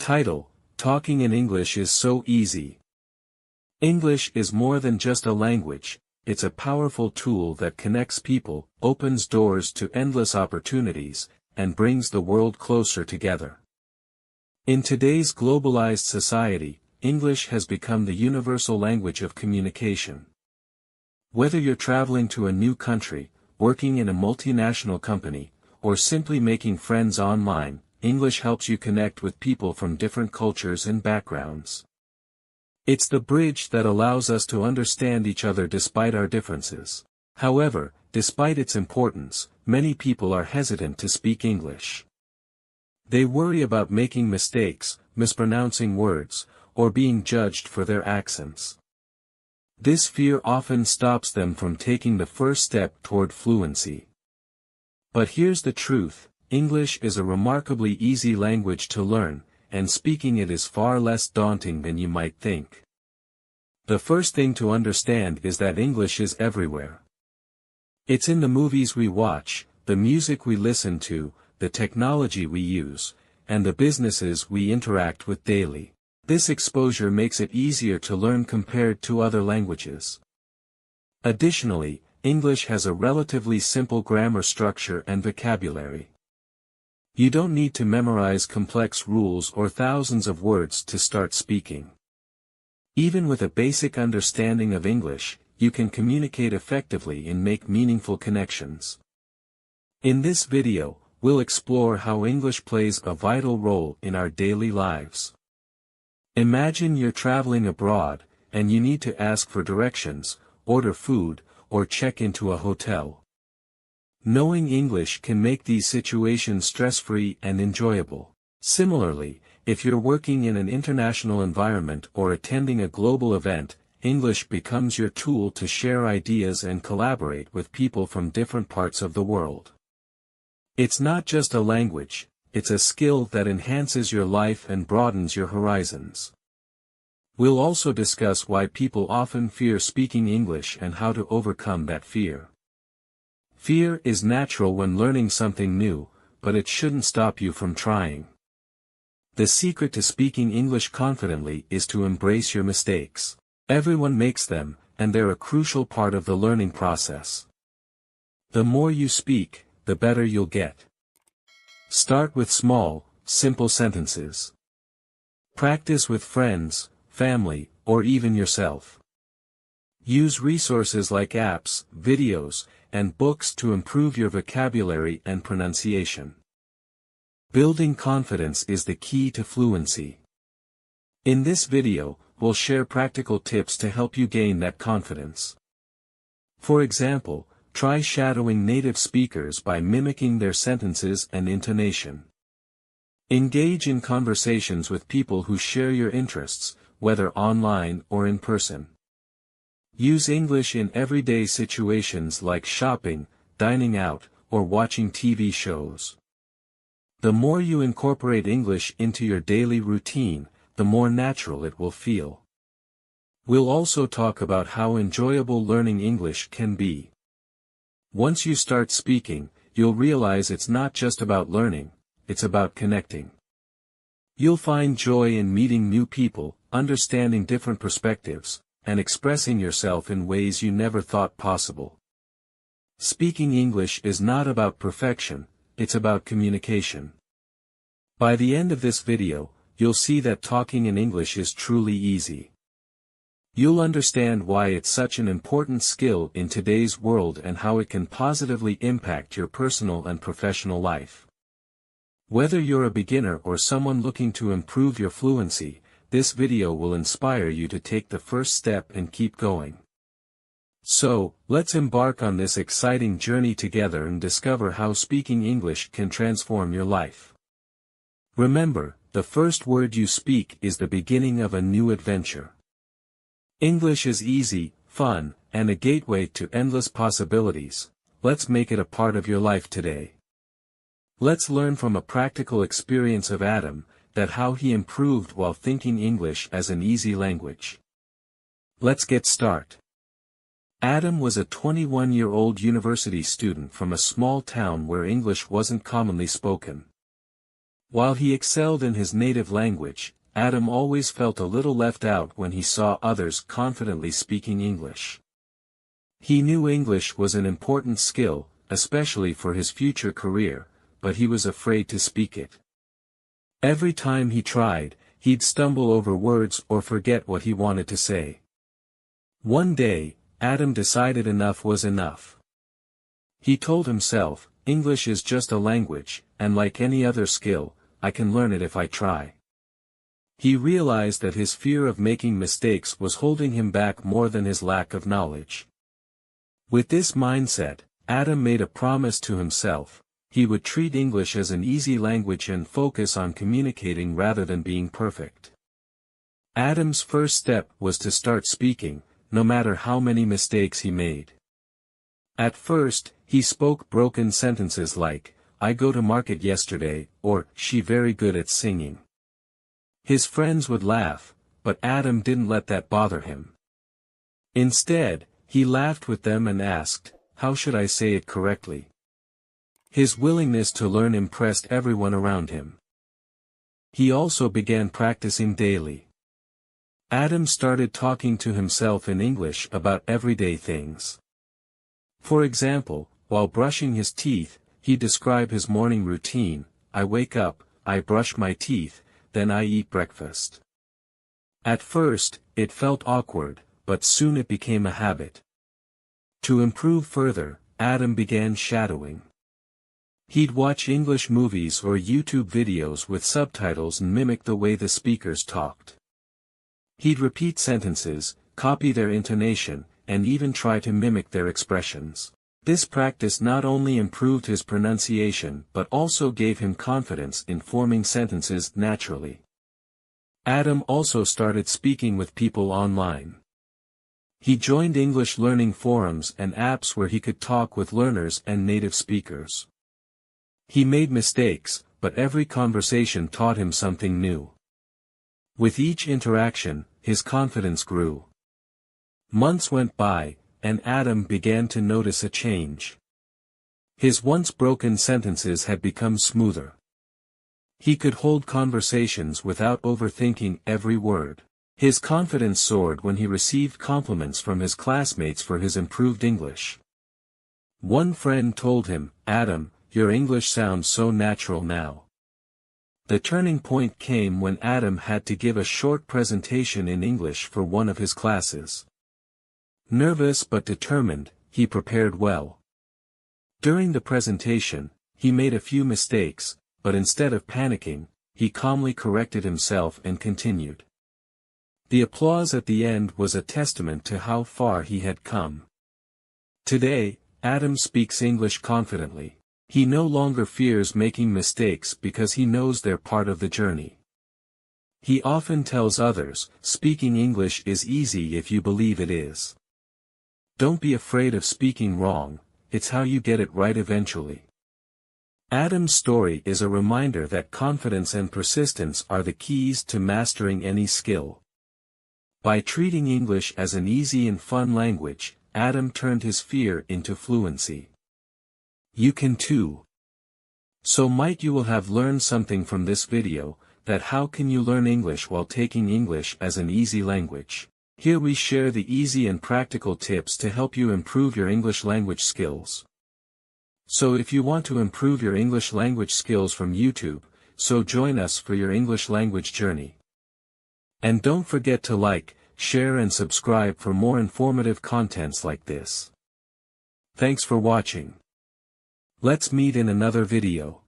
Title: Talking in English is so easy. English is more than just a language, it's a powerful tool that connects people, opens doors to endless opportunities, and brings the world closer together. In today's globalized society, English has become the universal language of communication. Whether you're traveling to a new country, working in a multinational company, or simply making friends online, English helps you connect with people from different cultures and backgrounds. It's the bridge that allows us to understand each other despite our differences. However, despite its importance, many people are hesitant to speak English. They worry about making mistakes, mispronouncing words, or being judged for their accents. This fear often stops them from taking the first step toward fluency. But here's the truth: English is a remarkably easy language to learn, and speaking it is far less daunting than you might think. The first thing to understand is that English is everywhere. It's in the movies we watch, the music we listen to, the technology we use, and the businesses we interact with daily. This exposure makes it easier to learn compared to other languages. Additionally, English has a relatively simple grammar structure and vocabulary. You don't need to memorize complex rules or thousands of words to start speaking. Even with a basic understanding of English, you can communicate effectively and make meaningful connections. In this video, we'll explore how English plays a vital role in our daily lives. Imagine you're traveling abroad, and you need to ask for directions, order food, or check into a hotel. Knowing English can make these situations stress-free and enjoyable. Similarly, if you're working in an international environment or attending a global event, English becomes your tool to share ideas and collaborate with people from different parts of the world. It's not just a language, it's a skill that enhances your life and broadens your horizons. We'll also discuss why people often fear speaking English and how to overcome that fear. Fear is natural when learning something new, but it shouldn't stop you from trying. The secret to speaking English confidently is to embrace your mistakes. Everyone makes them, and they're a crucial part of the learning process. The more you speak, the better you'll get. Start with small, simple sentences. Practice with friends, family, or even yourself. Use resources like apps, videos, and books to improve your vocabulary and pronunciation. Building confidence is the key to fluency. In this video, we'll share practical tips to help you gain that confidence. For example, try shadowing native speakers by mimicking their sentences and intonation. Engage in conversations with people who share your interests, whether online or in person. Use English in everyday situations like shopping, dining out, or watching TV shows. The more you incorporate English into your daily routine, the more natural it will feel. We'll also talk about how enjoyable learning English can be. Once you start speaking, you'll realize it's not just about learning, it's about connecting. You'll find joy in meeting new people, understanding different perspectives, and expressing yourself in ways you never thought possible. Speaking English is not about perfection, it's about communication. By the end of this video, you'll see that talking in English is truly easy. You'll understand why it's such an important skill in today's world and how it can positively impact your personal and professional life. Whether you're a beginner or someone looking to improve your fluency, this video will inspire you to take the first step and keep going. So, let's embark on this exciting journey together and discover how speaking English can transform your life. Remember, the first word you speak is the beginning of a new adventure. English is easy, fun, and a gateway to endless possibilities. Let's make it a part of your life today. Let's learn from a practical experience of Adam, that how he improved while thinking English as an easy language. Let's get started. Adam was a 21-year-old university student from a small town where English wasn't commonly spoken. While he excelled in his native language, Adam always felt a little left out when he saw others confidently speaking English. He knew English was an important skill, especially for his future career, but he was afraid to speak it. Every time he tried, he'd stumble over words or forget what he wanted to say. One day, Adam decided enough was enough. He told himself, English is just a language, and like any other skill, I can learn it if I try. He realized that his fear of making mistakes was holding him back more than his lack of knowledge. With this mindset, Adam made a promise to himself: he would treat English as an easy language and focus on communicating rather than being perfect. Adam's first step was to start speaking, no matter how many mistakes he made. At first, he spoke broken sentences like, I go to market yesterday, or, she very good at singing. His friends would laugh, but Adam didn't let that bother him. Instead, he laughed with them and asked, how should I say it correctly? His willingness to learn impressed everyone around him. He also began practicing daily. Adam started talking to himself in English about everyday things. For example, while brushing his teeth, he'd describe his morning routine: I wake up, I brush my teeth, then I eat breakfast. At first, it felt awkward, but soon it became a habit. To improve further, Adam began shadowing. He'd watch English movies or YouTube videos with subtitles and mimic the way the speakers talked. He'd repeat sentences, copy their intonation, and even try to mimic their expressions. This practice not only improved his pronunciation but also gave him confidence in forming sentences naturally. Adam also started speaking with people online. He joined English learning forums and apps where he could talk with learners and native speakers. He made mistakes, but every conversation taught him something new. With each interaction, his confidence grew. Months went by, and Adam began to notice a change. His once broken sentences had become smoother. He could hold conversations without overthinking every word. His confidence soared when he received compliments from his classmates for his improved English. One friend told him, Adam, your English sounds so natural now. The turning point came when Adam had to give a short presentation in English for one of his classes. Nervous but determined, he prepared well. During the presentation, he made a few mistakes, but instead of panicking, he calmly corrected himself and continued. The applause at the end was a testament to how far he had come. Today, Adam speaks English confidently. He no longer fears making mistakes because he knows they're part of the journey. He often tells others, speaking English is easy if you believe it is. Don't be afraid of speaking wrong, it's how you get it right eventually. Adam's story is a reminder that confidence and persistence are the keys to mastering any skill. By treating English as an easy and fun language, Adam turned his fear into fluency. You can too. So might you will have learned something from this video, that how can you learn English while taking English as an easy language. Here we share the easy and practical tips to help you improve your English language skills. So if you want to improve your English language skills from YouTube, so join us for your English language journey. And don't forget to like, share and subscribe for more informative contents like this. Thanks for watching. Let's meet in another video.